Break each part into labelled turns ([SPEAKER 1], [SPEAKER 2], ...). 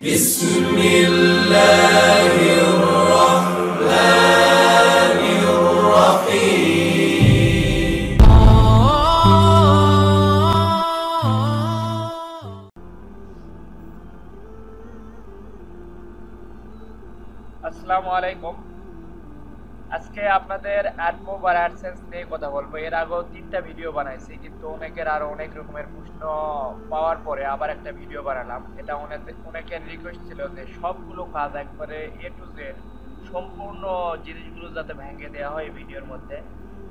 [SPEAKER 1] بسم الله الرحمن الرحيم
[SPEAKER 2] আসসালামু আলাইকুম। আজকে আপনাদের অ্যাডমোব আর অ্যাডসেন্স নিয়ে কথা বলবো। এর আগেও 3টা ভিডিও বানাইছি, কিন্তু অনেকের আরো অনেক রকমের প্রশ্ন পাওয়ার পরে আবার একটা ভিডিও বানালাম। এটা অনেকের রিকোয়েস্ট ছিল যে সবগুলো কাজ একবারে এ টু জেড সম্পূর্ণ জিনিসগুলো যাতে ভেঙে দেওয়া হয় ভিডিওর মধ্যে।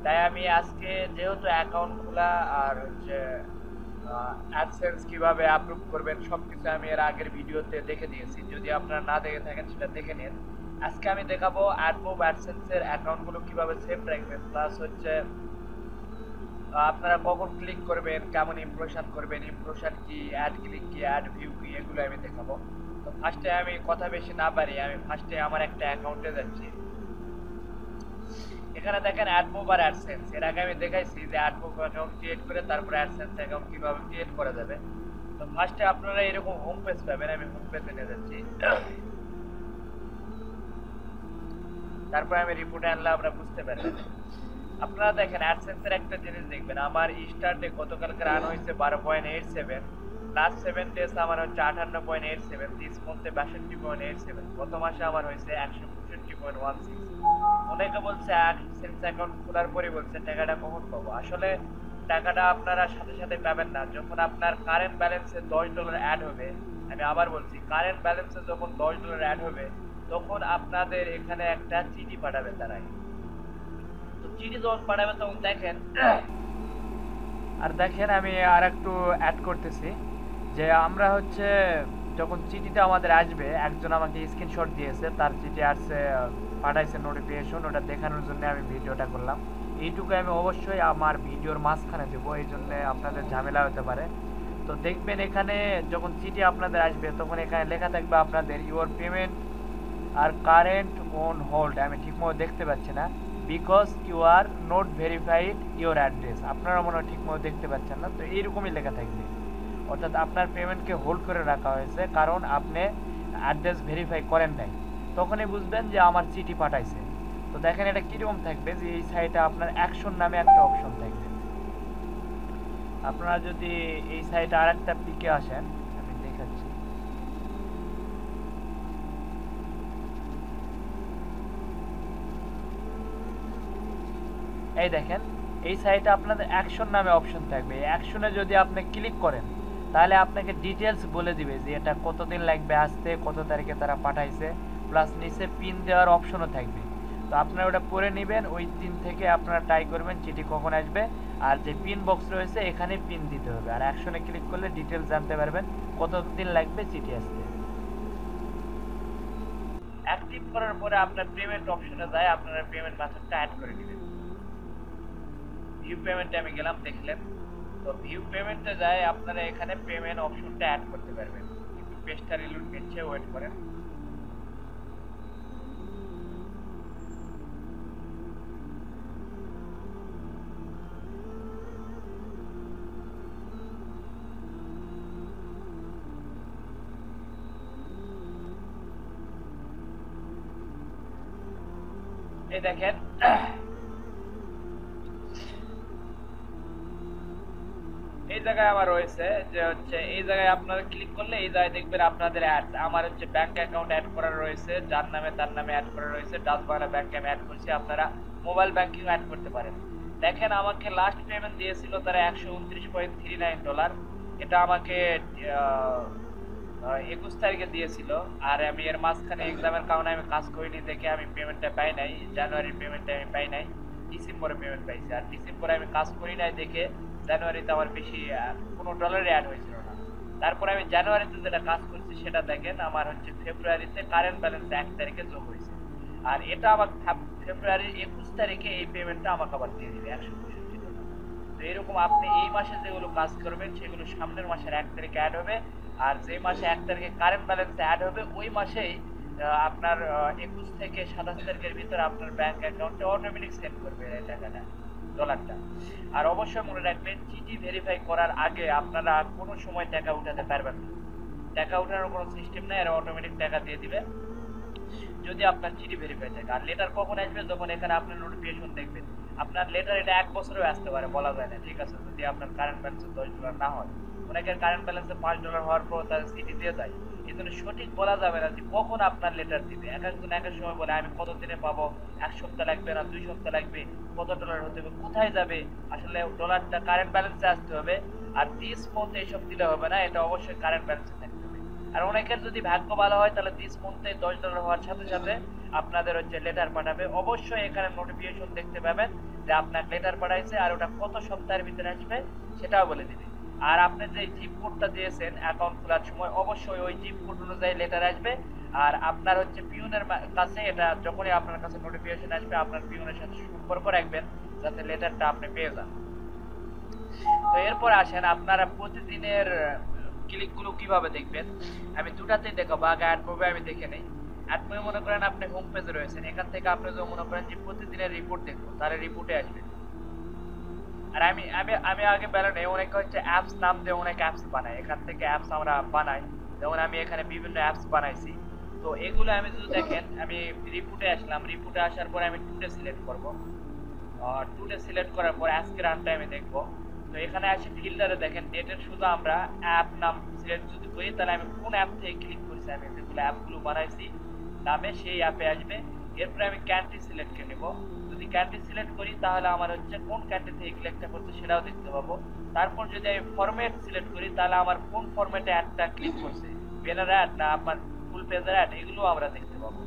[SPEAKER 2] তাই আমি আজকে যেহেতু অ্যাকাউন্ট খোলা আর হচ্ছে অ্যাডসেন্স কিভাবে আপলোড করবেন সবকিছু আমি এর আগের ভিডিওতে দেখে দিয়েছি। যদি আপনারা না দেখে থাকেন সেটা দেখে নিন। আজকে আমি দেখাবো অ্যাডমোব অ্যাডসেন্সের অ্যাকাউন্টগুলো কিভাবে সেভ রাখবেন, প্লাস হচ্ছে আপনারা কখন ক্লিক করবেন, কেমন ইমপ্রেশন করবেন, ইমপ্রেশন কি, অ্যাড ক্লিক কি, অ্যাড ভিউ কি, এগুলো আমি দেখাবো। তো ফার্স্টে আমি কথা বেশি না পারি, আমি ফার্স্টে আমার একটা অ্যাকাউন্টে যাচ্ছি। এখানে দেখেন অ্যাডমোব আর অ্যাডসেন্স। এর আগে আমি দেখাইছি যে অ্যাডমোব অ্যাকাউন্ট ক্রিয়েট করে তারপর অ্যাডসেন্স অ্যাকাউন্ট কিভাবে ক্রিয়েট করা যাবে। তো ফার্স্টে আপনারা এরকম হোম পেজ পাবেন, আমি হোম পেজে নিয়ে যাচ্ছি। তারপর আমি রিপোর্টে আনলে আপনারা বুঝতে পারবেন। আপনারা দেখেন অ্যাডসেন্সের একটা জিনিস দেখবেন, আমার স্টার্টে গতকালকে রান হয়েছে 12.87, লাস্ট 7 ডেজ আমার হচ্ছে 58.87, দিস মন্থে 62.87, গত মাসে আমার হয়েছে 165.16। অনেকে বলছে অ্যাডসেন্স অ্যাকাউন্ট খোলার পরে বলছে টাকাটা কখন পাবো। আসলে টাকাটা আপনারা সাথে সাথে পাবেন না, যখন আপনার কারেন্ট ব্যালেন্সে $10 অ্যাড হবে। আমি আবার বলছি, কারেন্ট ব্যালেন্সে যখন $10 অ্যাড হবে তখন আপনাদের এখানে একটা চিঠি পাঠাবে তারাই। তো চিঠি যখন পাঠাবে তখন দেখেন আমি আর একটু অ্যাড করতেছি যে আমরা হচ্ছে যখন চিঠিটা আমাদের আসবে, একজন আমাকে স্ক্রিনশট দিয়েছে, তার চিঠি আসছে, পাঠাইছে নোটিফিকেশন, ওটা দেখানোর জন্য আমি ভিডিওটা করলাম। এইটুকু আমি অবশ্যই আমার ভিডিওর মাঝখানে দেবো, এই জন্য আপনাদের ঝামেলা হতে পারে। তো দেখবেন এখানে যখন চিঠি আপনাদের আসবে তখন এখানে লেখা থাকবে আপনাদের your payment are current on hold. আমি ঠিকমতো দেখতে পাচ্ছি না, because you are not verified your address. আপনারা মনে হয় ঠিকমতো দেখতে পাচ্ছেন না, তো এইরকমই লেখা থাকবে। অর্থাৎ আপনার পেমেন্টকে হোল্ড করে রাখা হয়েছে কারণ আপনি অ্যাড্রেস ভেরিফাই করেন নাই। তখনই বুঝবেন যে আমার চিঠি পাঠাইছে। তো দেখেন এটা কীরকম থাকবে যে এই সাইটে আপনার অ্যাকশন নামে একটা অপশন থাকবে। আপনারা যদি এই সাইটে আর একটা পিকে আসেন, আমি দেখাচ্ছি। এই দেখেন এই সাইটে আপনাদের অ্যাকশন নামে অপশন থাকবে। এই অ্যাকশনে যদি আপনি ক্লিক করেন তাহলে আপনাকে ডিটেলস বলে দিবে যে এটা কতদিন লাগবে আসতে, কত তারিখে তারা পাঠাইছে, প্লাস নিচে পিন দেওয়ার অপশনও থাকবে। তো আপনারা ওটা পরে নেবেন, ওই দিন থেকে আপনারা ট্রাই করবেন চিঠি কখন আসবে। আর যে পিন বক্স রয়েছে এখানে পিন দিতে হবে, আর অ্যাকশনে ক্লিক করলে ডিটেলস জানতে পারবেন কতদিন লাগবে চিঠি আসতে। অ্যাক্টিভ করার পরে আপনার পেমেন্ট অপশনে যায়, আপনারা পেমেন্ট মেথডটা অ্যাড করে নেবেন। ভিউ পেমেন্টে আমি গেলাম, দেখলেন। তো ভিউ পেমেন্টে যায় আপনারা এখানে পেমেন্ট অপশনটা অ্যাড করতে পারবেন। একটু পেজটা রিলোড নিচ্ছে, ওয়েট করেন। এই দেখেন এই জায়গায় আমার রয়েছে যে হচ্ছে এই জায়গায় আপনারা ক্লিক করলে এই জায়গায় দেখবেন আপনাদের অ্যাড। আমার হচ্ছে ব্যাংক অ্যাকাউন্ট অ্যাড করা রয়েছে, যার নামে তার নামে অ্যাড করা রয়েছে, ডাচ বাংলা ব্যাংকে আমি অ্যাড করছি। আপনারা মোবাইল ব্যাংকিং অ্যাড করতে পারেন। দেখেন আমাকে লাস্ট পেমেন্ট দিয়েছিল তারা $129.39। এটা আমাকে 21 তারিখে দিয়েছিল। আর আমি এর মাঝখানে এক্সামের কারণে আমি কাজ করিনি দেখে আমি পেমেন্টটা পাই নাই। জানুয়ারির পেমেন্টটা আমি পাই নাই, ডিসেম্বরে পেমেন্ট পাইছি। আর ডিসেম্বরে আমি কাজ করি নাই দেখে জানুয়ারিতে আমার বেশি কোনো ডলারে অ্যাড হয়েছিল না। তারপরে আমি জানুয়ারিতে যেটা কাজ করছি সেটা দেখেন আমার হচ্ছে ফেব্রুয়ারিতে কারেন্ট ব্যালেন্স 1 তারিখে যোগ হয়েছে। আর এটা আমার ফেব্রুয়ারির 21 তারিখে এই পেমেন্টটা আমাকে আবার দিয়ে দিবে $165। তো এরকম আপনি এই মাসে যেগুলো কাজ করবেন সেগুলো সামনের মাসের 1 তারিখে অ্যাড হবে। আর যে মাসে 1 তারিখে কারেন্ট ব্যালেন্স অ্যাড হবে ওই মাসেই আপনার 21 থেকে 27 তারিখের ভিতরে আপনার ব্যাংক অ্যাকাউন্টে অটোমেটিক সেন্ড করবে এই টাকাটা, ডলারটা। আর অবশ্যই মনে রাখবেন চিঠি ভেরিফাই করার আগে আপনারা কোনো সময় টাকা উঠাতে পারবেন না। টাকা ওঠানোর কোনো সিস্টেম নেই, এরা অটোমেটিক টাকা দিয়ে দিবে যদি আপনার চিঠি ভেরিফাই থাকে। আর লেটার কখন আসবে, যখন এখানে আপনার নোটিফিকেশন দেখবেন। আপনার লেটার এটা 1 বছরেও আসতে পারে, বলা যায় না, ঠিক আছে, যদি আপনার কারেন্ট ব্যালেন্সে $10 না হয়। অনেকের কারেন্ট ব্যালেন্সে $5 হওয়ার পর তার চিঠি দিয়ে যায়। কিন্তু সঠিক বলা যাবে না যে কখন আপনার লেটার দিবে। এক একজন এক এক সময় বলে আমি কত দিনে পাবো, 1 সপ্তাহ লাগবে না 2 সপ্তাহ লাগবে, কত ডলার হতে হবে, কোথায় যাবে। আসলে ডলারটা কারেন্ট ব্যালেন্সে আসতে হবে। আর দিস মান্থ এইসব দিলে হবে না, এটা অবশ্যই কারেন্ট ব্যালেন্সে থাকতে হবে। আর অনেকের যদি ভাগ্য ভালো হয় তাহলে দিস মান্থে $10 হওয়ার সাথে সাথে আপনাদের হচ্ছে লেটার পাঠাবে। অবশ্যই এখানে নোটিফিকেশন দেখতে পাবেন যে আপনার লেটার পাঠাইছে, আর ওটা কত সপ্তাহের ভিতরে আসবে সেটাও বলে দিবে। আর আপনি যে জিপ কোডটা দিয়েছেন অ্যাকাউন্ট খোলার সময়, অবশ্যই ওই জিপ কোড অনুযায়ী লেটার আসবে। আর আপনার হচ্ছে পিউনের কাছে এটা যখনই আপনার কাছে নোটিফিকেশন আসবে, আপনার পিউনের সাথে সম্পর্ক রাখবেন যাতে লেটারটা আপনি পেয়ে যান। তো এরপর আসেন আপনারা প্রতিদিনের ক্লিকগুলো কিভাবে দেখবেন। আমি দুটাতেই দেখাবো। আগে অ্যাড মুভে আমি দেখে নেই। অ্যাড মুভে মনে করেন আপনি হোম পেজে রয়েছেন, এখান থেকে আপনি যদি মনে করেন যে প্রতিদিনের রিপোর্ট দেখবো, তাহলে রিপোর্টে আসবে। আর আমি আমি আমি আগে বেলা নেই, অনেকে হচ্ছে অ্যাপস নাম দিয়ে অনেক অ্যাপস বানায়, এখান থেকে অ্যাপস আমরা বানাই। যেমন আমি এখানে বিভিন্ন অ্যাপস বানাইছি। তো এগুলো আমি যদি দেখেন, আমি রিপোর্টে আসলাম, রিপোর্টে আসার পরে আমি টুডে সিলেক্ট করবো। টুডে সিলেক্ট করার পর আজকে রান টাইমে দেখবো। তো এখানে আসে ফিল্টারে দেখেন ডেটের শুধু আমরা অ্যাপ নাম সিলেক্ট যদি করি, তাহলে আমি কোন অ্যাপ থেকে ক্লিক করছি, আমি যেগুলো অ্যাপগুলো বানাইছি নামে সেই অ্যাপে আসবে। এরপরে আমি কান্ট্রি সিলেক্ট করে নেব। যদি কান্ট্রি সিলেক্ট করি তাহলে আমার হচ্ছে কোন কান্ট্রি থেকে ক্লিকটা করছে সেটাও দেখতে পাবো। তারপর যদি আমি ফরম্যাট সিলেক্ট করি তাহলে আমার কোন ফরম্যাটে অ্যাডটা ক্লিক করছে, ব্যানার অ্যাড না আমার ফুল পেজের অ্যাড, এগুলো আমরা দেখতে পাবো।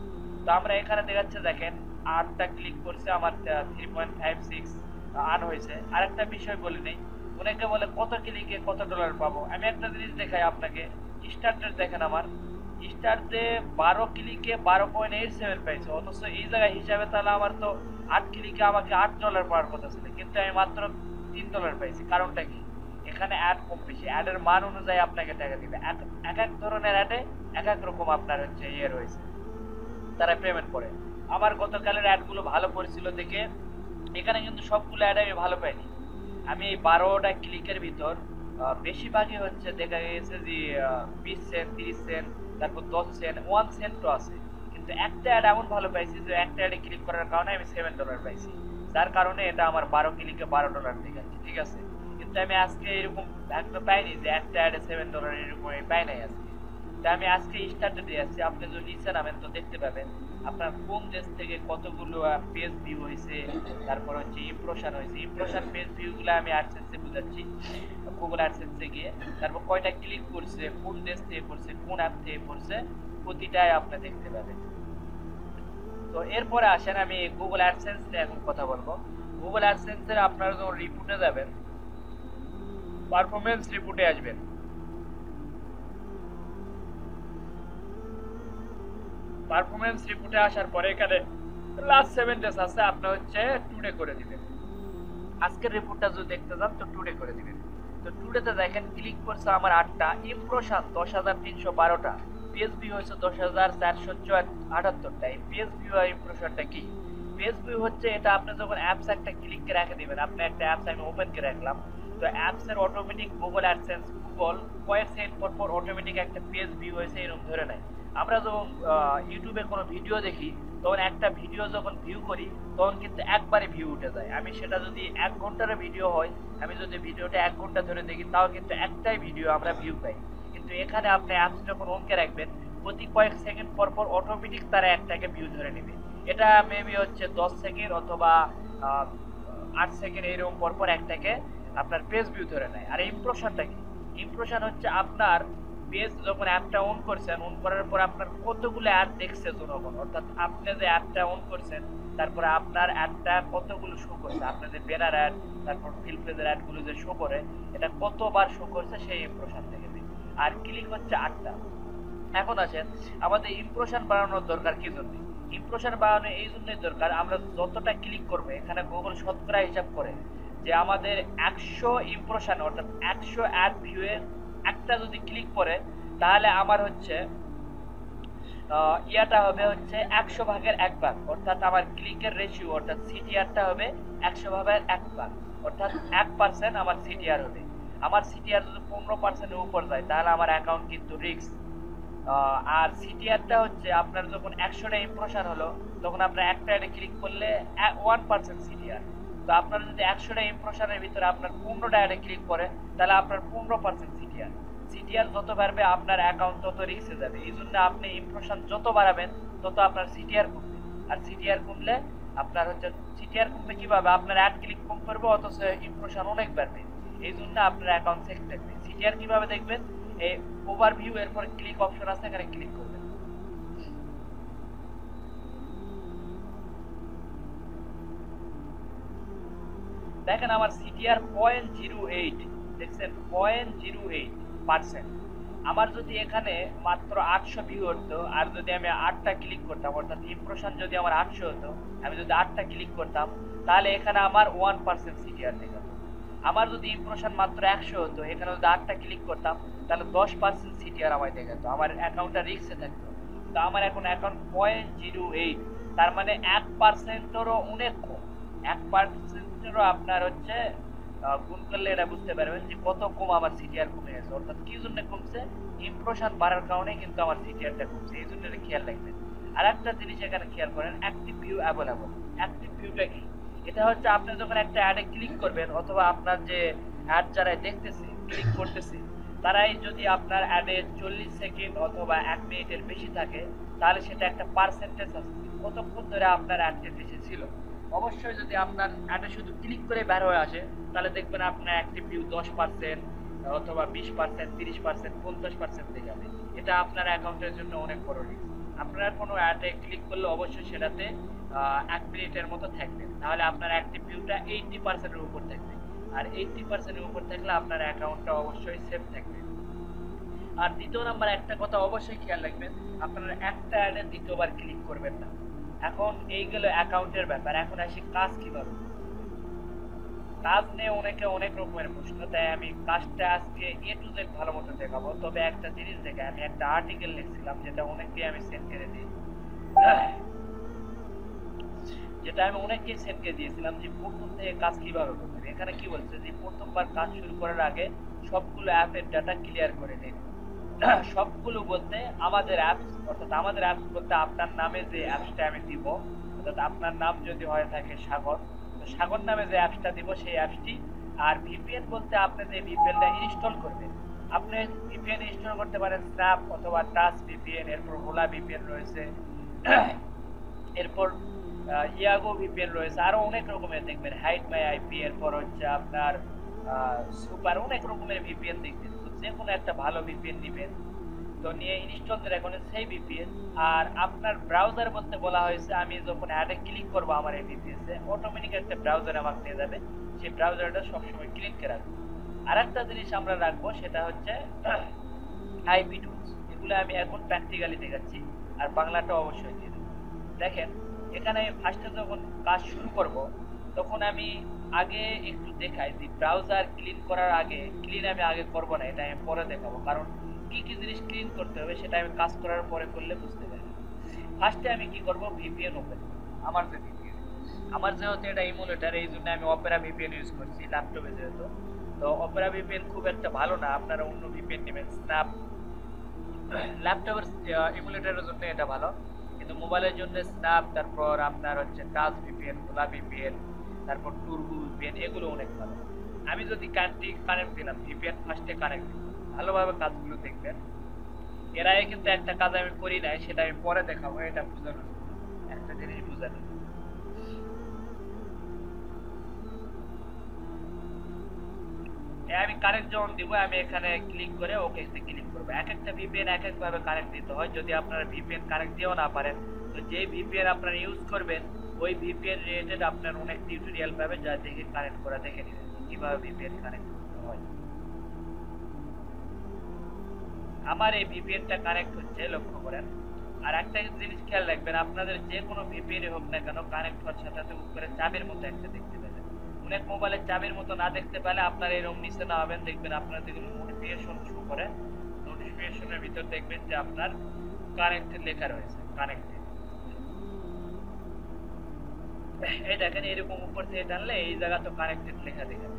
[SPEAKER 2] তো আমরা এখানে দেখাচ্ছে দেখেন 8টা ক্লিক করছে, আমার 3.56 আর্ন হয়েছে। আরেকটা বিষয় বলে নেই, অনেকে বলে কত ক্লিকে কত ডলার পাবো। আমি একটা জিনিস দেখাই আপনাকে, স্টার্টের দেখেন আমার স্টার্টে 12 ক্লিকে 12.87 পাইছে, অথচ এই জায়গায় হিসাবে তাহলে আমার তো 8 ক্লিকে আমাকে $8 পাওয়ার কথা ছিল, কিন্তু আমি মাত্র $3 পাইছি। কারণটা কি? এখানে অ্যাড কম বেশি, অ্যাডের মান অনুযায়ী আপনাকে টাকা দিবে। এক এক ধরনের অ্যাডে এক এক রকম আপনার হচ্ছে ইয়ে রয়েছে, তারা পেমেন্ট করে। আমার গতকালের অ্যাডগুলো ভালো পড়ছিল দেখে এখানে কিন্তু সবগুলো অ্যাড আমি ভালো পাইনি। আমি এই 12টা ক্লিকের ভিতর বেশিরভাগই হচ্ছে দেখা গেছে যে 20 সেন্ট 30 সেন্ট, তারপর 10 সেন্ট 1 সেন্টও আছে। কিন্তু একটা অ্যাড এমন ভালো পাইছি যে একটা অ্যাডে ক্লিক করার কারণে আমি $7 পাইছি, যার কারণে এটা আমার 12 ক্লিকে $12 দেখাচ্ছে, ঠিক আছে। কিন্তু আমি আজকে এরকম ভাগ্য পাইনি যে একটা অ্যাডে $7 এরকম আমি পাই নাই আজকে। তা আমি আজকে স্টার্টে দিয়ে আসছি, আপনি যদি নিচে নামেন তো দেখতে পাবেন আপনার কোন দেশ থেকে কতগুলো পেজ ভিউ হয়েছে, তারপর হচ্ছে ইমপ্রেশন হয়েছে। ইমপ্রেশন পেজ ভিউগুলো আমি অ্যাডসেন্সে বুঝাচ্ছি, গুগল অ্যাডসেন্সে গিয়ে তারপর কয়টা ক্লিক করছে, কোন দেশ থেকে করছে, কোন অ্যাপ থেকে করছে, প্রতিটাই আপনি দেখতে পাবেন। তো এরপরে আসেন আমি গুগল অ্যাডসেন্স নিয়ে এখন কথা বলবো। গুগল অ্যাডসেন্সের আপনারা যখন রিপোর্টে যাবেন, পারফরমেন্স রিপোর্টে আসবেন। পারফরমেন্স রিপোর্টে আসার পরে এখানে লাস্ট 7 ডেজ আছে, আপনি হচ্ছে টুডে করে দিবেন। আজকের রিপোর্টটা যদি দেখতে যান তো টুডে করে দিবেন। তো টুডেতে দেখেন ক্লিক করছে আমার 8টা, ইমপ্রেশন 10,312টা, পেজ ভিউ হচ্ছে 10,478টা। এই পেজ ভিউ আর ইমপ্রেশনটা কি? পেজ ভিউ হচ্ছে এটা আপনি যখন অ্যাপস একটা ক্লিক করে রেখে দিবেন, আপনি একটা অ্যাপস আমি ওপেন করে রাখলাম, তো অ্যাপসের অটোমেটিক গুগল অ্যাডসেন্স গুগল কয়েক সেকেন্ড পর পর অটোমেটিক একটা পেজ ভিউ হয়েছে এরকম ধরে নেয়। আমরা যখন ইউটিউবে কোনো ভিডিও দেখি তখন একটা ভিডিও যখন ভিউ করি তখন কিন্তু একবারে ভিউ উঠে যায়। আমি সেটা যদি 1 ঘন্টার ভিডিও হয়, আমি যদি ভিডিওটা 1 ঘন্টা ধরে দেখি তাও কিন্তু একটাই ভিডিও আমরা ভিউ পাই। কিন্তু এখানে আপনি অ্যাপস যখন অনকে রাখবেন প্রতি কয়েক সেকেন্ড পর পর অটোমেটিক তারা একটাকে ভিউ ধরে নেবে। এটা মেবি হচ্ছে 10 সেকেন্ড অথবা 8 সেকেন্ড এইরকম পর পর একটাকে আপনার পেজ ভিউ ধরে নেয়। আর ইমপ্রেশনটা কি? ইমপ্রেশন হচ্ছে আপনার পেজ যখন অ্যাপটা অন করছেন, অন করার পর আপনার কতগুলো অ্যাড দেখছে জনগণ, অর্থাৎ আপনি যে অ্যাপটা অন করছেন তারপরে আপনার অ্যাডটা কতগুলো শো করছে, আপনাদের ব্যানার অ্যাড তারপর ফিল পেজের অ্যাডগুলো যে শো করে এটা কতবার শো করছে সেই ইমপ্রেশন থেকে। আর ক্লিক হচ্ছে 8টা। এখন আসেন আমাদের ইমপ্রেশন বাড়ানোর দরকার কি জন্য? ইমপ্রেশন বাড়ানো এই জন্যই দরকার, আমরা যতটা ক্লিক করবে এখানে গুগল শতকরা হিসাব করে যে আমাদের 100 ইমপ্রেশন অর্থাৎ 100 অ্যাড ভিউয়ে একটা যদি ক্লিক করে তাহলে আমার হচ্ছে ইয়াটা হবে হচ্ছে 100 ভাগের 1 ভাগ, অর্থাৎ আমার ক্লিকের রেশিও অর্থাৎ সিটিআরটা হবে 100 ভাগের 1 ভাগ, অর্থাৎ 1% আমার সিটিআর হবে। আমার সিটিআর যদি 15% এর উপর যায় তাহলে আমার অ্যাকাউন্ট কিন্তু রিস্ক, আর সিটিআরটা হচ্ছে আপনার যখন 100টা ইমপ্রেশন হলো তখন আপনার একটা অ্যাডে ক্লিক করলে 1% সিটিআর। তো আপনার যদি 100টা ইমপ্রেশনের ভিতরে আপনার 15টা অ্যাডে ক্লিক করে তাহলে আপনার 15% সিটিআর। সিটিআর যত বাড়বে আপনার অ্যাকাউন্ট তত রিস্কে যাবে। এই জন্য আপনি ইমপ্রেশন যত বাড়াবেন তত আপনার সিটিআর কমবে। আর সিটিআর কমলে আপনার হচ্ছে সিটিআর কমবে কিভাবে, আপনার অ্যাড ক্লিক কম করবে অথচ ইমপ্রেশন অনেক বাড়বে। এই জন্য আপনার অ্যাকাউন্ট সেফ থাকবে। সিটিআর কিভাবে দেখবেন, এই ওভারভিউ এরপর ক্লিক অপশন আছে, এখানে ক্লিক করবেন। দেখেন আমার সিটিআর 0.08, দেখছেন 0.08%। আমার যদি এখানে মাত্র 800 ভিউ হতো আর যদি আমি 8টা ক্লিক করতাম, অর্থাৎ ইমপ্রেশন যদি আমার 800 হতো, আমি যদি 8টা ক্লিক করতাম তাহলে এখানে আমার 1% সিটিআর দেখাতো। আমার যদি ইমপ্রেশন মাত্র 100 হতো, এখানে যদি 8টা ক্লিক করতাম তাহলে 10% সিটিআর আমায় দেখাতো, আমার অ্যাকাউন্টটা রিস্কে থাকতো। তো আমার এখন অ্যাকাউন্ট 0.08, তার মানে 1%-এরও অনেক কম। 1%-এরও আপনার হচ্ছে গুণ করলে এটা বুঝতে পারবেন যে কত কম আমার সিটিআর কমে গেছে। অর্থাৎ কি জন্য কমছে, ইমপ্রেশন বাড়ার কারণে কিন্তু আমার সিটিআরটা কমছে। এই জন্য এটা খেয়াল রাখবেন। আর একটা জিনিস এখানে খেয়াল করেন, অ্যাক্টিভ ভিউ অ্যাভেলেবল। অ্যাক্টিভ ভিউটা কি, এটা হচ্ছে আপনি যখন একটা অ্যাডে ক্লিক করবেন অথবা আপনার যে অ্যাড যারা দেখতেছে ক্লিক করতেছে তারাই যদি আপনার অ্যাডে 40 সেকেন্ড অথবা 1 মিনিটের বেশি থাকে তাহলে সেটা একটা পার্সেন্টেজ আছে কতক্ষণ ধরে আপনার অ্যাডটা বেশি ছিল। অবশ্যই যদি আপনার অ্যাডে শুধু ক্লিক করে বের হয়ে আসে তাহলে দেখবেন আপনার অ্যাক্টিভ ভিউ 10% অথবা 20%, 30%, 50% দেখাবে। এটা আপনার অ্যাকাউন্টের জন্য অনেক বড় রিস্ক। আপনার কোনো অ্যাডে ক্লিক করলে অবশ্যই সেটাতে 1 মিনিটের মতো থাকবে, তাহলে আপনার অ্যাক্টিভ ভিউটা 80%-এর উপর থাকবে। আর 80%-এর উপর থাকলে আপনার অ্যাকাউন্টটা অবশ্যই সেফ থাকবে। আর দ্বিতীয় নাম্বার একটা কথা অবশ্যই খেয়াল রাখবেন, আপনারা একটা অ্যাডে দ্বিতীয়বার ক্লিক করবেন না। এখন এই গেল অ্যাকাউন্টের ব্যাপার। এখন আসি কাজ কিভাবে। কাজ নিয়ে অনেকে অনেক রকমের প্রশ্ন, তাই আমি কাজটা আজকে A to Z ভালো মতো দেখাবো। তবে একটা জিনিস দেখে, আমি একটা আর্টিকেল লিখছিলাম যেটা অনেককে আমি সেন্ড করে দিই, যেটা আমি অনেককে সেন্ড করে দিয়েছিলাম যে প্রথম থেকে কাজ কিভাবে করতে হবে। এখানে কি বলছে যে প্রথমবার কাজ শুরু করার আগে সবগুলো অ্যাপের ডাটা ক্লিয়ার করে নিন। সবগুলো বলতে আমাদের অ্যাপস, অর্থাৎ আমাদের অ্যাপস বলতে আপনার নামে যে অ্যাপসটা আমি দিব, অর্থাৎ আপনার নাম যদি হয়ে থাকে সাগর, তো সাগর নামে যে অ্যাপসটা দিব সেই অ্যাপসটি। আর ভিপিএন বলতে আপনি যে ভিপিএনটা ইনস্টল করবেন, আপনি ভিপিএন ইনস্টল করতে পারেন স্ন্যাপ অথবা টাচ ভিপিএন, এরপর হোলা ভিপিএন রয়েছে, এরপর ইয়াগো ভিপিএন রয়েছে, আরো অনেক রকমের দেখবেন, হাইড মাই আইপি, এরপর হচ্ছে আপনার সুপার, অনেক রকমের ভিপিএন দেখবেন। তো যে কোনো একটা ভালো ভিপিএন নেবেন, তো নিয়ে ইনস্টল করে রাখবেন সেই ভিপিএন। আর আপনার ব্রাউজার বলতে বলা হয়েছে, আমি যখন অ্যাডে ক্লিক করবো আমার এই ভিপিএন-এ অটোমেটিক একটা ব্রাউজার আমাকে নিয়ে যাবে, সেই ব্রাউজারটা সবসময় ক্লিক করে রাখবো। আর একটা জিনিস আমরা রাখবো সেটা হচ্ছে আইপি টুলস, এগুলো আমি এখন প্র্যাকটিক্যালি দেখাচ্ছি আর বাংলাটা অবশ্যই দিয়ে দেবো। দেখেন এখানে ফার্স্টে যখন কাজ শুরু করব তখন আমি আগে একটু দেখাই যে ব্রাউজার ক্লিন করার আগে, ক্লিন আমি আগে করব না, এটা আমি পরে দেখাবো, কারণ কি কি জিনিস ক্লিন করতে হবে সেটা আমি কাজ করার পরে করলে বুঝতে পারবো। ফার্স্টে আমি কি করব, ভিপিএন ওপেন। আমার যে ভিপিএন, আমার যেহেতু এটা ইমুলেটার এই জন্য আমি অপেরা ভিপিএন ইউজ করছি ল্যাপটপে যেহেতু। তো অপেরা ভিপিএন খুব একটা ভালো না, আপনারা অন্য ভিপিএন নেবেন। স্ন্যাপ ল্যাপটপের ইমুলেটারের জন্য এটা ভালো, কিন্তু মোবাইলের জন্য স্ন্যাপ, তারপর আপনার হচ্ছে টাচ ভিপিএন, হোলা ভিপিএন, তারপর টুরবো ভিপিএন, এগুলো অনেক ভালো। আমি যদি কানেক্ট দিলাম, ভিপিএন ফার্স্টে কানেক্ট দিলাম, ভালোভাবে কাজগুলো দেখবেন। এর আগে কিন্তু একটা কাজ আমি করি নাই, সেটা আমি পরে দেখাবো, এটা বোঝানোর একটা জিনিস বোঝানোর। আমি কানেক্ট যখন দিব আমি এখানে ক্লিক করে ওকে ক্লিক করবো। এক একটা ভিপিএন এক এক ভাবে কানেক্ট দিতে হয়। যদি আপনারা ভিপিএন কানেক্ট দিয়েও না পারেন, তো যে ভিপিএন আপনারা ইউজ করবেন ওই ভিপিএন রিলেটেড আপনার অনেক টিউটোরিয়াল পাবে, যা দেখে কানেক্ট করা দেখে নেবেন কিভাবে ভিপিএন কানেক্ট করতে হয়। আমার এই ভিপিএনটা কানেক্ট হচ্ছে, লক্ষ্য করেন। আর একটা জিনিস খেয়াল রাখবেন, আপনাদের যে কোনো ভিপিএন হোক না কেন কানেক্ট হওয়ার সাথে সাথে উপরে চাবির মতো একটা দেখতে পাবেন। অনেক মোবাইলে চাবির মতো না দেখতে পেলে আপনার এরকম নিচে না হবেন, দেখবেন আপনার যেগুলো নোটিফিকেশন শো করে, নোটিফিকেশনের ভিতর দেখবেন যে আপনার কানেক্টেড লেখা রয়েছে, কানেক্টেড। এই দেখেন এরকম উপর থেকে টানলে এই জায়গা তো কানেক্টেড লেখা দেখাবে।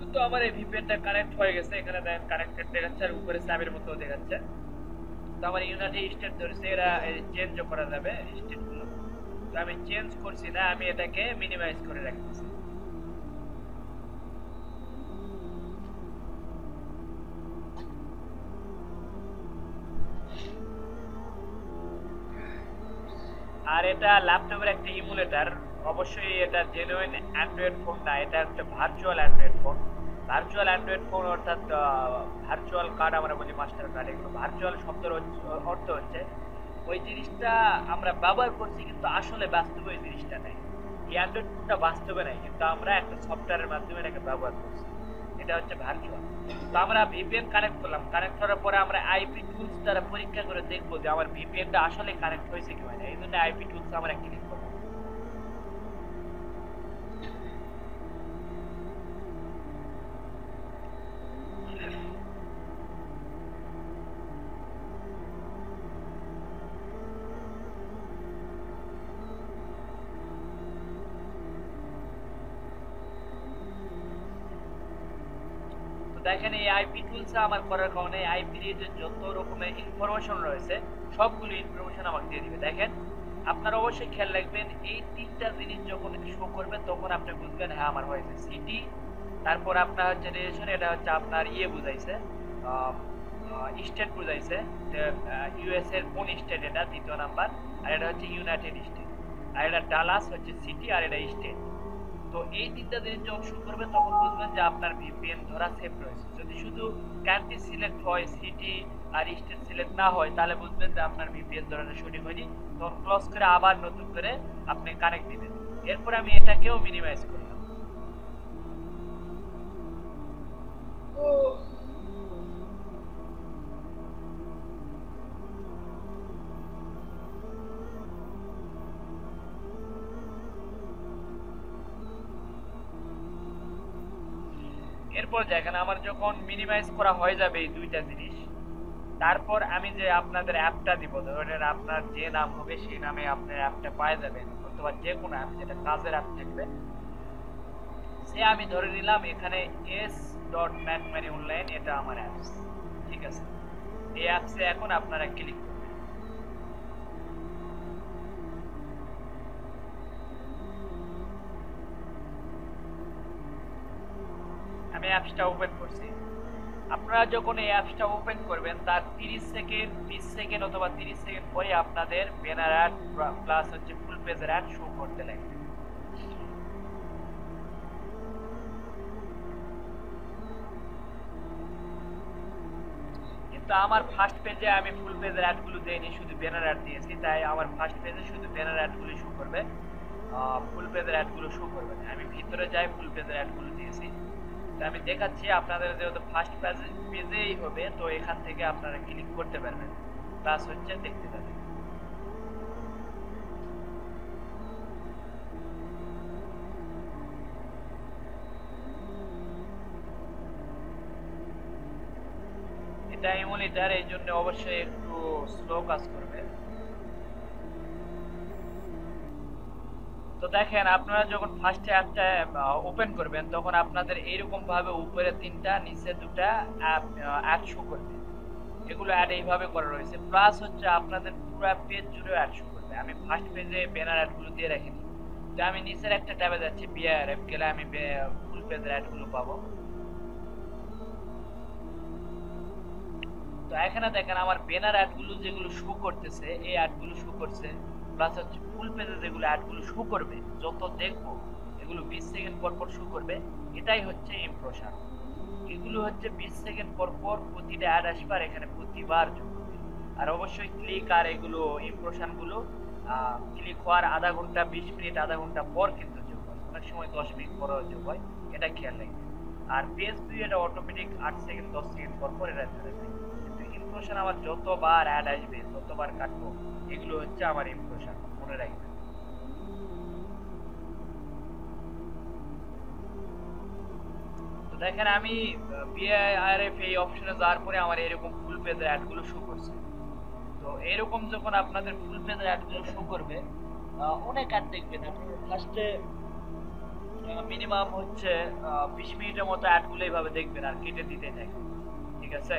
[SPEAKER 2] আপাতত আমার এই ভিপিএনটা কানেক্ট হয়ে গেছে, এখানে দেখেন কানেক্টেড দেখাচ্ছে আর উপরে স্যাবের মতো দেখাচ্ছে। তো আমার ইউনাইটেড স্টেট ধরেছে, এরা চেঞ্জও করা যাবে স্টেটগুলো। তো আমি চেঞ্জ করছি না, আমি এটাকে মিনিমাইজ করে রাখতেছি। আর এটা ল্যাপটপের একটা ইমুলেটর, অবশ্যই এটা জেনুইন অ্যান্ড্রয়েড ফোন না, এটা একটা virtual Android phone. Virtual Android phone অর্থাৎ ভার্চুয়াল কার্ড আমরা বলি মাস্টার কার্ড, এগুলো ভার্চুয়াল শব্দের অর্থ হচ্ছে ওই জিনিসটা আমরা ব্যবহার করছি কিন্তু আসলে বাস্তবে ওই জিনিসটা নেই। এই অ্যান্ড্রয়েড ফোনটা বাস্তবে নেই, কিন্তু আমরা একটা সফটওয়্যারের মাধ্যমে এটাকে ব্যবহার করছি, এটা হচ্ছে ভার্চুয়াল। তো আমরা ভিপিএন কানেক্ট করলাম, কানেক্ট করার পরে আমরা আইপি টুলস দ্বারা পরীক্ষা করে দেখবো যে আমার ভিপিএনটা আসলে কানেক্ট হয়েছে কি হয় না। এই জন্য আইপি টুলস আমরা ক্লিক করবো। দেখেন এই আইপি টুলস আমার করার কারণে আইপি এর যত রকমের ইনফরমেশন রয়েছে সবগুলো ইনফরমেশন আমাকে দিয়ে দিবে। দেখেন আপনারা অবশ্যই খেয়াল রাখবেন, এই তিনটা জিনিস যখন শো করবে তখন আপনি বুঝবেন হ্যাঁ আমার হয়েছে। সিটি, তারপর আপনার হচ্ছে রেজিস্ট্রেশন, এটা হচ্ছে আপনার বুঝাইছে স্টেট বুঝাইছে যে ইউএস এর কোন স্টেট, এটা দ্বিতীয় নাম্বার। আর এটা হচ্ছে ইউনাইটেড স্টেট, আর এটা ডালাস হচ্ছে সিটি, আর এটা স্টেট। তো এই তিনটা জিনিস যখন শুরু করবে তখন বুঝবেন যে আপনার ভিপিএন ধরা সেভ রয়েছে। যদি শুধু কান্ট্রি সিলেক্ট হয়, সিটি আর স্টেট সিলেক্ট না হয়, তাহলে বুঝবেন যে আপনার ভিপিএন ধরাটা সঠিক হয়নি। তখন ক্লোজ করে আবার নতুন করে আপনি কানেক্ট দিবেন। এরপর আমি এটাকেও মিনিমাইজ করলাম। এরপর দেখেন আমার যখন মিনিমাইজ করা হয়ে যাবে এই দুইটা জিনিস, তারপর আমি যে আপনাদের অ্যাপটা দিব, ধরেন আপনার যে নাম হবে সেই নামে আপনার অ্যাপটা পাওয়া যাবেন, অথবা যে কোনো অ্যাপ যেটা কাজের অ্যাপ থাকবে সে আমি ধরে নিলাম এখানে s.macmani.online, এটা আমার অ্যাপস। ঠিক আছে, এই অ্যাপসে এখন আপনারা ক্লিক করবেন। আমি অ্যাপসটা ওপেন করছি। আপনারা যখন এই অ্যাপসটা ওপেন করবেন তার 30 সেকেন্ড, 20 সেকেন্ড অথবা 30 সেকেন্ড পরে আপনাদের ব্যানার অ্যাড প্লাস হচ্ছে ফুল পেজের অ্যাড শো করতে লাগবে। কিন্তু আমার ফার্স্ট পেজে আমি ফুল পেজের অ্যাডগুলো দেইনি, শুধু ব্যানার অ্যাড দিয়েছি, তাই আমার ফার্স্ট পেজে শুধু ব্যানার অ্যাডগুলো শো করবে, ফুল পেজের অ্যাডগুলো শো করবে না। আমি ভিতরে যাই, ফুল পেজের অ্যাডগুলো দিয়েছি। আমি দেখাচ্ছি আপনাদের যেহেতু ফার্স্ট পেজেই হবে, তো এখান থেকে আপনারা ক্লিক করতে পারবেন, প্লাস হচ্ছে দেখতে পাবেন। এটা ইমুলেটর, এই জন্য অবশ্যই একটু স্লো কাজ করবে। তো দেখেন আপনারা যখন ফার্স্ট অ্যাপটা ওপেন করবেন তখন আপনাদের এইরকম ভাবে উপরে তিনটা নিচে দুটা অ্যাড শো করবে। এগুলো অ্যাড এইভাবে করা রয়েছে, প্লাস হচ্ছে আপনাদের পুরো পেজ জুড়ে অ্যাড শো করবে। আমি ফার্স্ট পেজে ব্যানার অ্যাডগুলো দিয়ে রাখিনি, তো আমি নিচের একটা ট্যাবে যাচ্ছি, বিআরএফ গেলে আমি ফুল পেজের অ্যাডগুলো পাবো। তো এখানে দেখেন আমার ব্যানার অ্যাডগুলো যেগুলো শো করতেছে, এই অ্যাডগুলো শো করছে, প্লাস হচ্ছে ফুল পেজে যেগুলো অ্যাডগুলো শো করবে, যত দেখবো এগুলো 20 সেকেন্ড পর পর শো করবে। এটাই হচ্ছে ইমপ্রেশন। এগুলো হচ্ছে 20 সেকেন্ড পর পর প্রতিটা অ্যাড আসবে, আর এখানে প্রতিবার যোগ হবে। আর অবশ্যই ক্লিক আর এগুলো ইমপ্রেশন গুলো ক্লিক হওয়ার আধা ঘন্টা, 20 মিনিট, আধা ঘন্টা পর কিন্তু যোগ হয়, অনেক সময় 10 মিনিট পরও যোগ হয়, এটা খেয়াল রাখবেন। আর পেজ ভিউ এটা অটোমেটিক 8 সেকেন্ড 10 সেকেন্ড পর পর এটা ধরে নেয়। কিন্তু ইমপ্রেশন আমার যতবার অ্যাড আসবে ততবার কাটবো, এগুলো হচ্ছে আমার ইমপ্রেশন, মনে রাখবেন। তো দেখেন আমি বিআইআরএফ এই অপশনে যাওয়ার পরে আমার এরকম ফুল পেজের অ্যাডগুলো শো করছে। তো এরকম যখন আপনাদের ফুল পেজের অ্যাডগুলো শো করবে, অনেক অ্যাড দেখবেন। আপনারা ফার্স্টে মিনিমাম হচ্ছে 20 মিনিটের মতো অ্যাডগুলো এইভাবে দেখবেন আর কেটে দিতে থাকবেন, ঠিক আছে?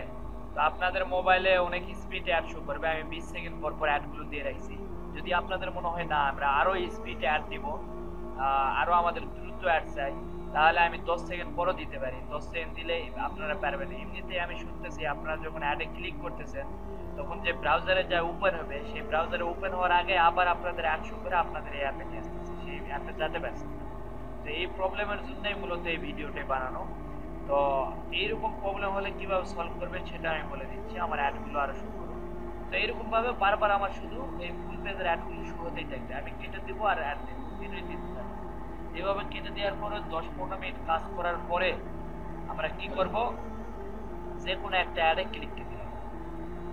[SPEAKER 2] তো আপনাদের মোবাইলে অনেক স্পিডে অ্যাড শো করবে, আমি 20 সেকেন্ড পর পর অ্যাডগুলো দিয়ে রাখছি। যদি আপনাদের মনে হয় না আমরা আরো স্পিডে অ্যাড দিব, আরো আমাদের দ্রুত অ্যাড চাই, তাহলে আমি 10 সেকেন্ড পরও দিতে পারি। 10 সেকেন্ড দিলে আপনারা পারবেন। এমনিতে আমি শুনতেছি আপনারা যখন অ্যাডে ক্লিক করতেছেন তখন যে ব্রাউজারে যা ওপেন হবে, সেই ব্রাউজারে ওপেন হওয়ার আগে আবার আপনাদের অ্যাড শো করে আপনাদের এই অ্যাপে নিয়ে আসতেছে, সেই অ্যাপে যেতে পারছেন না। তো এই প্রবলেমের জন্যই মূলত এই ভিডিওটা বানানো। তো এইরকম প্রবলেম হলে কিভাবে সলভ করবেন সেটা আমি বলে দিচ্ছি। আমার অ্যাডগুলো আরো শো করুন। তো এইরকম ভাবে বারবার আমার শুধু এই ফুল পেজের অ্যাডগুলো শো হতেই থাকবে, আমি কেটে দিব আর অ্যাড দেবো, কন্টিনিউ দিতে থাকবো। এভাবে কেটে দেওয়ার পরে 10-15 মিনিট কাজ করার পরে আমরা কি করব, যে কোনো একটা অ্যাডে ক্লিক করে দিলাম।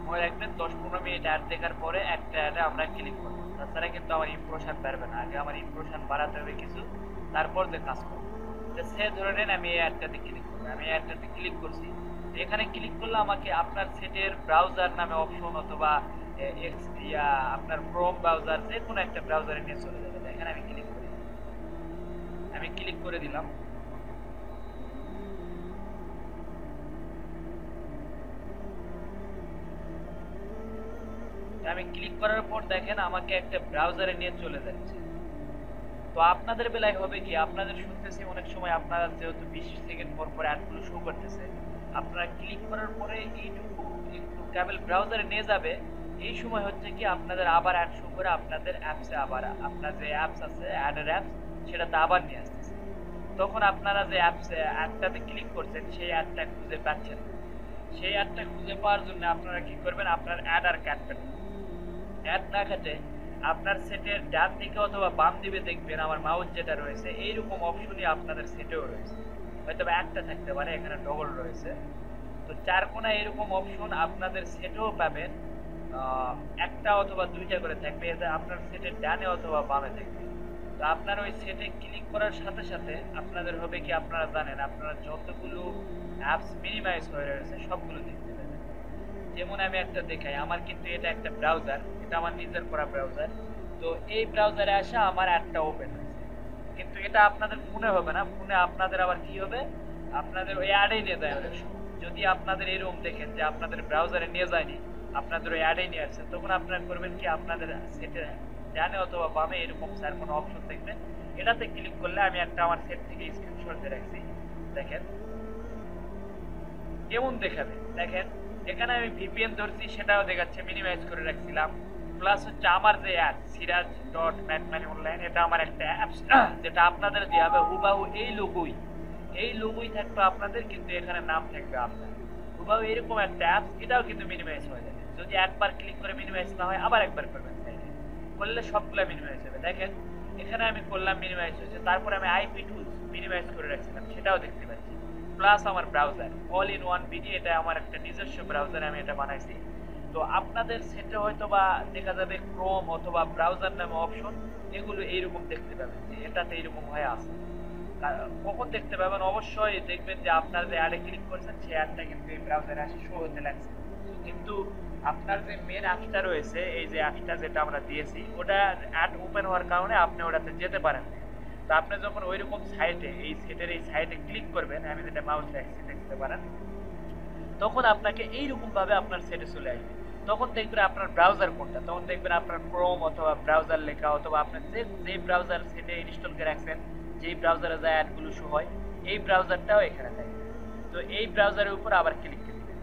[SPEAKER 2] মনে রাখবেন 10-15 মিনিট অ্যাড দেখার পরে একটা অ্যাডে আমরা ক্লিক করবো, তাছাড়া কিন্তু আমার ইমপ্রেশন বাড়বে না। আগে আমার ইমপ্রেশন বাড়াতে হবে কিছু, তারপর যে কাজ করবো। সে ধরে নেন আমি এই অ্যাডটাতে ক্লিক করবো, আমি অ্যাডটাতে ক্লিক করছি। এখানে ক্লিক করলে আমাকে আপনার সেটের ব্রাউজার নামে অপশন অথবা আপনার ক্রোম ব্রাউজার যে কোনো একটা ব্রাউজারে নিয়ে চলে যাবে। এখানে আমি ক্লিক করি, আমি ক্লিক করে দিলাম। আমি ক্লিক করার পর দেখেন আমাকে একটা ব্রাউজারে নিয়ে চলে যাচ্ছে। তো আপনাদের বেলায় হবে কি, আপনাদের শুনতেছি অনেক সময় আপনারা যেহেতু 20 সেকেন্ড পর পর অ্যাডগুলো শো করতেছে, আপনারা ক্লিক করার পরে এইটুকু একটু কেবল ব্রাউজারে নিয়ে যাবে। এই সময় হচ্ছে কি আপনাদের আবার অ্যাড শো করে আপনাদের অ্যাপসে আবার আপনার যে অ্যাপস আছে অ্যাডের অ্যাপস সেটাতে আবার নিয়ে আসতেছে। তখন আপনারা যে অ্যাপসে অ্যাডটাতে ক্লিক করছেন সেই অ্যাডটা খুঁজে পাচ্ছেন না। সেই অ্যাডটা খুঁজে পাওয়ার জন্য আপনারা কি করবেন, আপনার অ্যাড আর কাটবেন না। অ্যাড না কাটে আপনার সেটের ডান দিকে অথবা বাম দিকে দেখবেন আমার মাউস যেটা রয়েছে এইরকম অপশনই আপনাদের সেটেও রয়েছে, হয়তো একটা থাকতে পারে, এখানে ডবল রয়েছে। তো চার কোণায় এরকম অপশন আপনাদের সেটেও পাবেন, একটা অথবা দুইটা করে থাকবে, এতে আপনার সেটের ডানে অথবা বামে থাকবে। তো আপনার ওই সেটে ক্লিক করার সাথে সাথে আপনাদের হবে কি, আপনারা জানেন আপনারা যতগুলো অ্যাপস মিনিমাইজ হয়ে রয়েছে সবগুলো দেখতে পাবেন। যেমন আমি একটা দেখাই, আমার কিন্তু এটা একটা ব্রাউজার, এটা আমার নিজের করা ব্রাউজার। তো এই ব্রাউজারে আসা আমার একটা ওপেন হয়েছে, কিন্তু এটা আপনাদের ফোনে হবে না। ফোনে আপনাদের আবার কি হবে, আপনাদের ওই অ্যাডেই নিয়ে যায় অনেক সময়। যদি আপনাদের এরকম দেখেন যে আপনাদের ব্রাউজারে নিয়ে যায়নি, আপনাদের ওই অ্যাডেই নিয়ে আসছে, তখন আপনারা করবেন কি, আপনাদের সেটের ডানে অথবা বামে এরকম স্যার কোনো অপশন দেখবে, এটাতে ক্লিক করলে আমি একটা আমার সেট থেকে স্ক্রিনশট দিয়ে রাখছি, দেখেন কেমন দেখাবে। দেখেন এখানে আমি ভিপিএন ধরছি, সেটাও দেখাচ্ছে, মিনিমাইজ করে রাখছিলাম। প্লাস হচ্ছে আমার যে অ্যাপ সিরাজ.ম্যাথমানি অনলাইন, এটা আমার একটা অ্যাপস, যেটা আপনাদের দেওয়া হবে হুবাহু এই লোগোই থাকবে আপনাদের, কিন্তু এখানে নাম থাকবে আপনার হুবাহু এরকম একটা অ্যাপস। এটাও কিন্তু মিনিমাইজ হয়ে যাবে যদি একবার ক্লিক করে মিনিমাইজ না হয় আবার একবার করবেন, সাইডে করলে সবগুলো মিনিমাইজ হবে। দেখেন এখানে আমি করলাম মিনিমাইজ হয়েছে, তারপরে আমি আইপি টুলস মিনিমাইজ করে রাখছিলাম, সেটাও দেখতে পাচ্ছি। প্লাস আমার browser all in one BD, এটা আমার একটা নিজস্ব ব্রাউজার, আমি এটা বানাইছি। তো আপনাদের সেটে হয়তো বা দেখা যাবে ক্রোম অথবা ব্রাউজার নামে অপশন, এগুলো এইরকম দেখতে পাবেন যে এটাতে এইরকম হয়ে আছে। কখন দেখতে পাবেন, অবশ্যই দেখবেন যে আপনার যে অ্যাডে ক্লিক করছেন সেই অ্যাডটা কিন্তু এই ব্রাউজারে আসে শো হতে লাগছে, কিন্তু আপনার যে মেন অ্যাপসটা রয়েছে, এই যে অ্যাপসটা যেটা আমরা দিয়েছি, ওটা অ্যাড ওপেন হওয়ার কারণে আপনি ওটাতে যেতে পারেন না। তো আপনি যখন ওইরকম সাইটে এই সেটের এই সাইটে ক্লিক করবেন, আমি যেটা মাউস রাখছি দেখতে পারেন, তখন আপনাকে এইরকম ভাবে আপনার সেটে চলে আসবে। তখন দেখবেন আপনার ব্রাউজার কোনটা, তখন দেখবেন আপনার ক্রোম অথবা ব্রাউজার লেখা, অথবা আপনার যে ব্রাউজার সেটে ইনস্টল করে রাখছেন, যেই ব্রাউজারে যা অ্যাডগুলো শো হয়, এই ব্রাউজারটাও এখানে থাকবে। তো এই ব্রাউজারের উপর আবার ক্লিক করে দিবেন।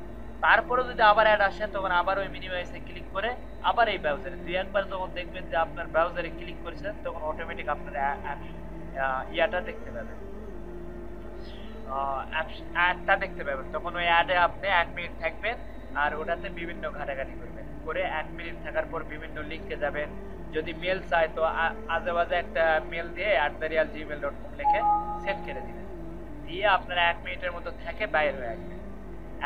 [SPEAKER 2] তারপরে যদি আবার অ্যাড আসে তখন আবার ওই মিনিমাইজে ক্লিক করে আবার এই ব্রাউজারে দুই একবার যখন দেখবেন যে আপনার ব্রাউজারে ক্লিক করেছেন, তখন অটোমেটিক আপনার ইয়াটা দেখতে পাবেন, অ্যাডটা দেখতে পাবেন। তখন ওই অ্যাডে আপনি 1 মিনিট থাকবেন আর ওটাতে বিভিন্ন ঘাটাঘাটি করবেন, করে 1 মিনিট থাকার পর বিভিন্ন লিঙ্কে যাবেন। যদি মেল চাই তো আজে বাজে একটা মেল দিয়ে @gmail.com লিখে সেট করে দিবেন, দিয়ে আপনারা 1 মিনিটের মতো থেকে বাইরে হয়ে আসবেন।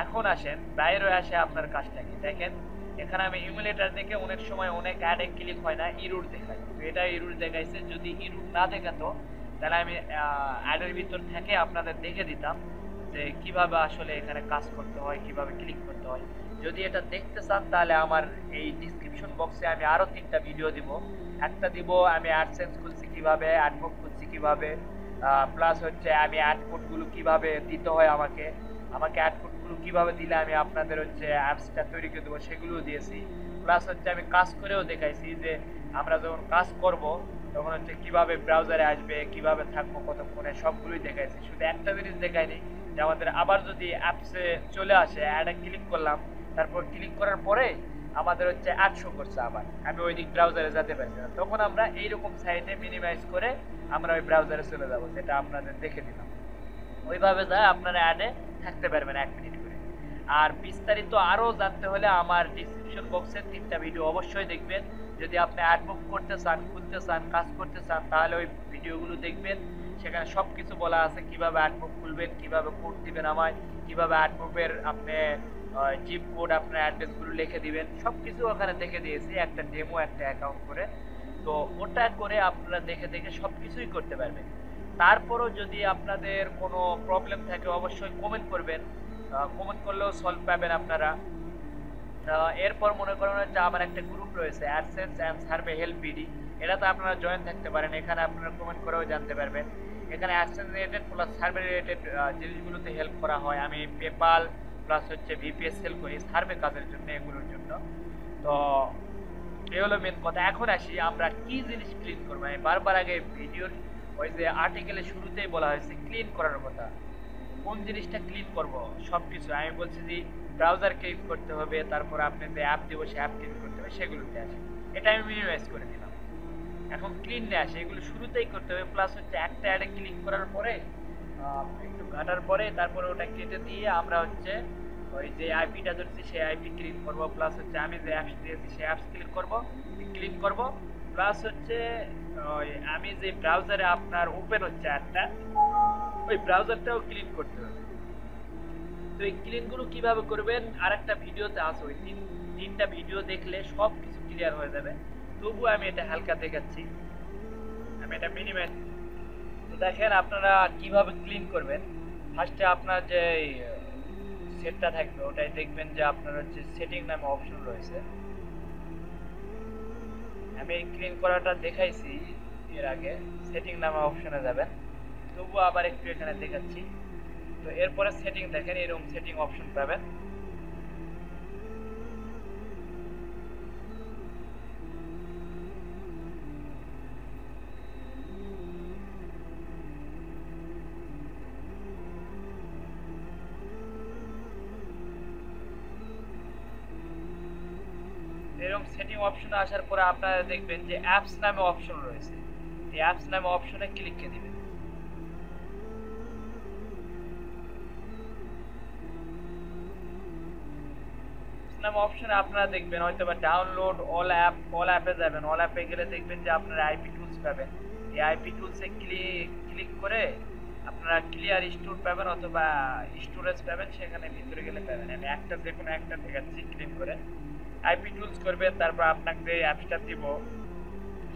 [SPEAKER 2] এখন আসেন বাইরে হয়ে আসে আপনার কাজটা কি, দেখেন এখানে আমি ইমুলেটর দেখে অনেক সময় অনেক অ্যাডে ক্লিক হয় না, ইরুর দেখায়। তো এটা ইরুর দেখাইছে, যদি ইরুর না দেখাতো তাহলে আমি অ্যাডের ভিতর থেকে আপনাদের দেখে দিতাম যে কিভাবে আসলে এখানে কাজ করতে হয়, কিভাবে ক্লিক করতে হয়। যদি এটা দেখতে চান তাহলে আমার এই ডিসক্রিপশন বক্সে আমি আরো 3টা ভিডিও দিব। একটা দিব আমি অ্যাডসেন্স খুলছি কিভাবে, অ্যাডবুক খুলছি কিভাবে, প্লাস হচ্ছে আমি অ্যাড কোডগুলো কিভাবে দিতে হয় আমাকে অ্যাড কোডগুলো কিভাবে দিলে আমি আপনাদের হচ্ছে অ্যাপসটা তৈরি করে দেবো সেগুলোও দিয়েছি। প্লাস হচ্ছে আমি কাজ করেও দেখাইছি যে আমরা যখন কাজ করব তখন হচ্ছে কিভাবে ব্রাউজারে আসবে, কিভাবে থাকবো কতক্ষণে, সবগুলোই দেখাইছি। শুধু একটা জিনিস দেখাইনি যে আমাদের আবার যদি অ্যাপসে চলে আসে, অ্যাডে ক্লিক করলাম, তারপর ক্লিক করার পরে আমাদের হচ্ছে 800 করছে, আবার আমি ওই দিক ব্রাউজারে যেতে পারছি না, তখন আমরা এইরকম সাইটে মিনিমাইজ করে আমরা ওই ব্রাউজারে চলে যাব, যেটা আপনাদের দেখে দিলাম। ওইভাবে যায় আপনারা অ্যাডে থাকতে পারবেন 1 মিনিট করে। আর বিস্তারিত আরও জানতে হলে আমার ডিসক্রিপশন বক্সে 3টা ভিডিও অবশ্যই দেখবেন। যদি আপনি অ্যাড বুক করতে চান, খুলতে চান, কাজ করতে চান, তাহলে ওই ভিডিওগুলো দেখবেন। সেখানে সব কিছু বলা আছে, কিভাবে অ্যাড বুক খুলবেন, কিভাবে কোড দিবেন আমায়, কিভাবে অ্যাড বুকের আপনি জিপ কোড আপনার অ্যাড্রেসগুলো লিখে দিবেন, সব কিছু ওখানে দেখে দিয়েছি একটা ডেমো, একটা অ্যাকাউন্ট করে। তো ওটা করে আপনারা দেখে দেখে সব কিছুই করতে পারবেন। তারপরও যদি আপনাদের কোনো প্রবলেম থাকে অবশ্যই কমেন্ট করবেন, কমেন্ট করলেও সলভ পাবেন আপনারা। এরপর মনে করেন হচ্ছে আমার একটা গ্রুপ রয়েছে, AdSense and survey help BD, এটাতে আপনারা জয়েন থাকতে পারেন। এখানে আপনারা কমেন্ট করেও জানতে পারবেন। এখানে AdSense related plus survey related জিনিসগুলোতে হেল্প করা হয়। আমি পেপাল প্লাস হচ্ছে ভিপিএস সেল করি সার্ভে কাজের জন্য, এগুলোর জন্য। তো এই হলো মেন কথা। এখন আসি আমরা কি জিনিস ক্লিন করবো। আমি বারবার আগে ভিডিওর ওই যে আর্টিকেলের শুরুতেই বলা হয়েছে ক্লিন করার কথা। কোন জিনিসটা ক্লিন করব, সব কিছু আমি বলছি যে ব্রাউজার ক্লিন করতে হবে, তারপর আপনি যে অ্যাপ দিব সে অ্যাপ ক্লিন করতে হবে, সেগুলোতে আসে। এটা আমি মিনিমাইজ করে দিলাম। এখন ক্লিন নিয়ে আসে, এগুলো শুরুতেই করতে হবে। প্লাস হচ্ছে একটা অ্যাডে ক্লিক করার পরে একটু ঘাটার পরে তারপরে ওটা কেটে দিয়ে আমরা হচ্ছে ওই যে আইপিটা ধরছি সেই আইপি ক্লিন করব। প্লাস হচ্ছে আমি যে অ্যাপস দিয়েছি সেই অ্যাপস ক্লিন করব। প্লাস হচ্ছে ওই আমি যে ব্রাউজারে আপনার ওপেন হচ্ছে অ্যাডটা, ওই ব্রাউজারটাও ক্লিন করতে হবে। তো এই ক্লিনগুলো কিভাবে করবেন আরেকটা ভিডিওতে আছে, ওই 3টা ভিডিও দেখলে সব কিছু ক্লিয়ার হয়ে যাবে। তবুও আমি এটা হালকা দেখাচ্ছি, আমি এটা মিনিমাইজ। তো দেখেন আপনারা কিভাবে ক্লিন করবেন। ফার্স্টে আপনার যে সেটটা থাকবে ওটাই দেখবেন যে আপনার হচ্ছে সেটিং নামে অপশন রয়েছে। আমি এই ক্লিন করাটা দেখাইছি এর আগে, সেটিং নামে অপশনে যাবেন। তবুও আবার একটু এখানে দেখাচ্ছি। তো এরপরে সেটিং দেখেন, এরকম সেটিং অপশন পাবেন। এরকম সেটিং অপশনে আসার পরে আপনারা দেখবেন যে অ্যাপস নামে অপশন রয়েছে। এই অ্যাপস নামে অপশনে ক্লিক করে দিবেন। নামে অপশনে আপনারা দেখবেন হয়তো বা ডাউনলোড অল অ্যাপে যাবেন। অল অ্যাপে গেলে দেখবেন যে আপনারা আইপি টুলস পাবেন। এই আইপি টুলসে ক্লিক করে আপনারা ক্লিয়ার স্টোর পাবেন অথবা স্টোরেজ পাবেন, সেখানে ভিতরে গেলে পাবেন। আমি একটা যে কোনো একটা দেখাচ্ছি ক্লিন করে। আইপি টুলস করবেন, তারপর আপনাকে যে অ্যাপসটা দিব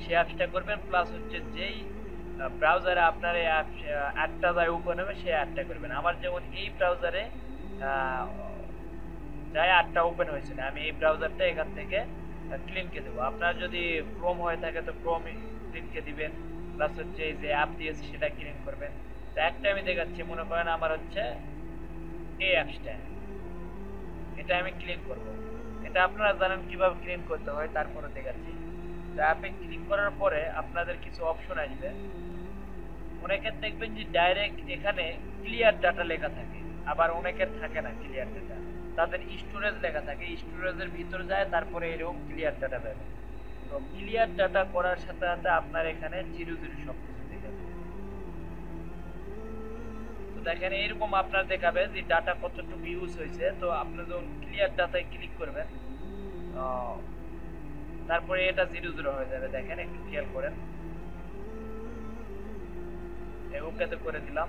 [SPEAKER 2] সেই অ্যাপসটা করবেন। প্লাস হচ্ছে যেই ব্রাউজারে আপনার এই অ্যাডটা যায় ওপেন হবে সেই অ্যাডটা করবেন। আমার যেমন এই ব্রাউজারে যাই অ্যাডটা ওপেন হয়েছে না, আমি এই ব্রাউজারটা এখান থেকে ক্লিনকে দেবো। আপনার যদি ক্রোম হয়ে থাকে তো ক্রোম ক্লিনকে দিবেন। প্লাস হচ্ছে এই যে অ্যাপ দিয়েছে সেটা ক্লিন করবেন। তো একটা আমি দেখাচ্ছি, মনে করেন আমার হচ্ছে এই অ্যাপসটা, এটা আমি ক্লিন করব। এটা আপনারা জানেন কিভাবে ক্লিন করতে হয়, তারপরে দেখাচ্ছি। তো অ্যাপে ক্লিক করার পরে আপনাদের কিছু অপশন আসবে। অনেকের দেখবেন যে ডাইরেক্ট এখানে ক্লিয়ার ডাটা লেখা থাকে, আবার অনেকের থাকে না ক্লিয়ার ডাটা, তাদের স্টোরেজ লেখা থাকে। স্টোরেজের ভিতর যায় তারপরে এরকম ক্লিয়ার ডাটা পাবে। তো ক্লিয়ার ডাটা করার সাথে সাথে আপনার এখানে 00 সব কিছু দেখাবে। তো দেখেন এরকম আপনার দেখাবে যে ডাটা কতটুকু ইউজ হয়েছে। তো আপনি যখন ক্লিয়ার ডাটায় ক্লিক করবেন তারপরে এটা 00 হয়ে যাবে। দেখেন একটু খেয়াল করেন, ওকেতে করে দিলাম।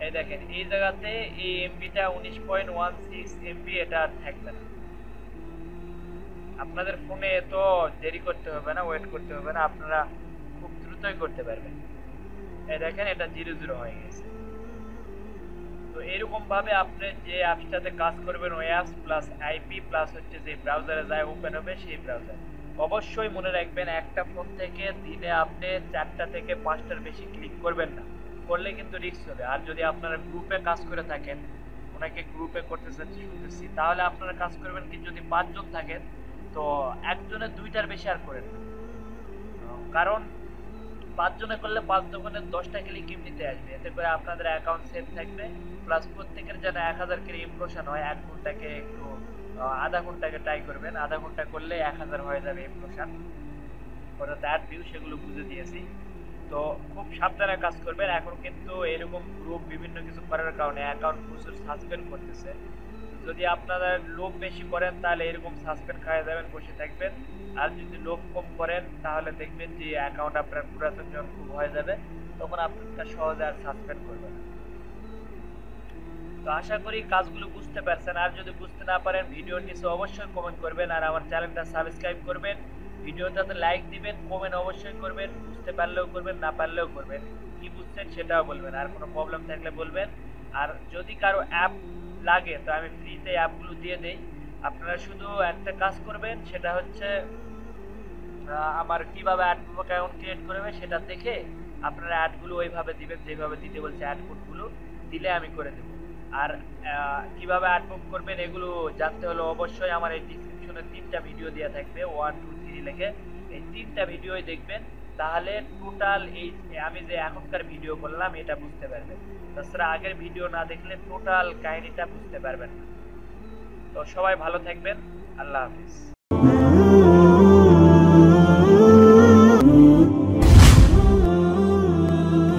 [SPEAKER 2] এই দেখেন এই জায়গাতে এই এমবিটা 19.16 এমবি, এটা আর থাকবে না। আপনাদের ফোনে এত দেরি করতে হবে না, ওয়েট করতে হবে না, আপনারা খুব দ্রুতই করতে পারবেন। এই দেখেন এটা 00 হয়ে গেছে। তো এরকম ভাবে আপনি যে অ্যাপসটাতে কাজ করবেন ওই অ্যাপস প্লাস আইপি প্লাস হচ্ছে যে ব্রাউজারে যায় ওপেন হবে সেই ব্রাউজার। অবশ্যই মনে রাখবেন একটা ফোন থেকে দিনে আপনি 4টা থেকে 5টার বেশি ক্লিক করবেন না, করলে কিন্তু রিস্ক হবে। আর যদি আপনারা গ্রুপে কাজ করে থাকেন, ওনাকে গ্রুপে করতে চাচ্ছি শুনতেছি, তাহলে আপনারা কাজ করবেন কি যদি 5 জন থাকেন তো একজনে 2টার বেশি আর করেন না। কারণ 5 জনে করলে 5 দোকানে 10টা ক্লিক এমনিতে আসবে, এতে করে আপনাদের অ্যাকাউন্ট সেভ থাকবে। প্লাস প্রত্যেকের যেন 1000 করে ইমপ্রেশন হয়, 1 ঘন্টাকে একটু আধা ঘন্টাকে ট্রাই করবেন, আধা ঘন্টা করলে 1000 হয়ে যাবে ইমপ্রেশন, ওটাতে অ্যাড ভিউ সেগুলো বুঝে দিয়েছি। তো খুব সাবধানে কাজ করবেন। এখন কিন্তু এরকম গ্রুপ বিভিন্ন কিছু করার কারণে অ্যাকাউন্ট প্রচুর সাসপেন্ড করতেছে। যদি আপনারা লোভ বেশি করেন তাহলে এরকম সাসপেন্ড খাওয়া যাবেন, বসে থাকবেন। আর যদি লোভ কম করেন তাহলে দেখবেন যে অ্যাকাউন্ট আপনার পুরাতন যখন খুব হয়ে যাবে তখন আপনার সহজে আর সাসপেন্ড করবে না। তো আশা করি কাজগুলো বুঝতে পারছেন। আর যদি বুঝতে না পারেন ভিডিওর নিচে অবশ্যই কমেন্ট করবেন, আর আমার চ্যানেলটা সাবস্ক্রাইব করবেন, ভিডিওটাতে লাইক দিবেন, কমেন্ট অবশ্যই করবেন, বুঝতে পারলেও করবেন না পারলেও করবেন, কি বুঝছেন সেটাও বলবেন, আর কোনো প্রবলেম থাকলে বলবেন। আর যদি কারো অ্যাপ লাগে তো আমি ফ্রিতে অ্যাপগুলো দিয়ে দেই, আপনারা শুধু একটা কাজ করবেন, সেটা হচ্ছে আমার কিভাবে অ্যাডমোক অ্যাকাউন্ট ক্রিয়েট করবে সেটা দেখে আপনারা অ্যাডগুলো ওইভাবে দিবেন যেভাবে দিতে বলছে, অ্যাড কোডগুলো দিলে আমি করে দেবো। আর কিভাবে অ্যাডমুভ করবেন এগুলো জানতে হলে অবশ্যই আমার এই ডিসক্রিপশনে 3টা ভিডিও দেওয়া থাকবে, 1 2 3 লিখে এই 3টা ভিডিওই দেখবেন, তাহলে টোটাল এই আমি যে এখনকার ভিডিও করলাম এটা বুঝতে পারবেন। তাছাড়া আগের ভিডিও না দেখলে টোটাল কাহিনীটা বুঝতে পারবেন না। তো সবাই ভালো থাকবেন, আল্লাহ হাফিজ।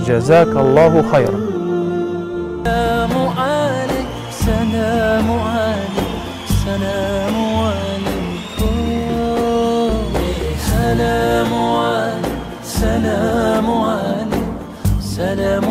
[SPEAKER 3] جزاك الله خيرا.
[SPEAKER 4] سلام عليك سلام عليك سلام عليكم سلام عليك سلام عليك سلام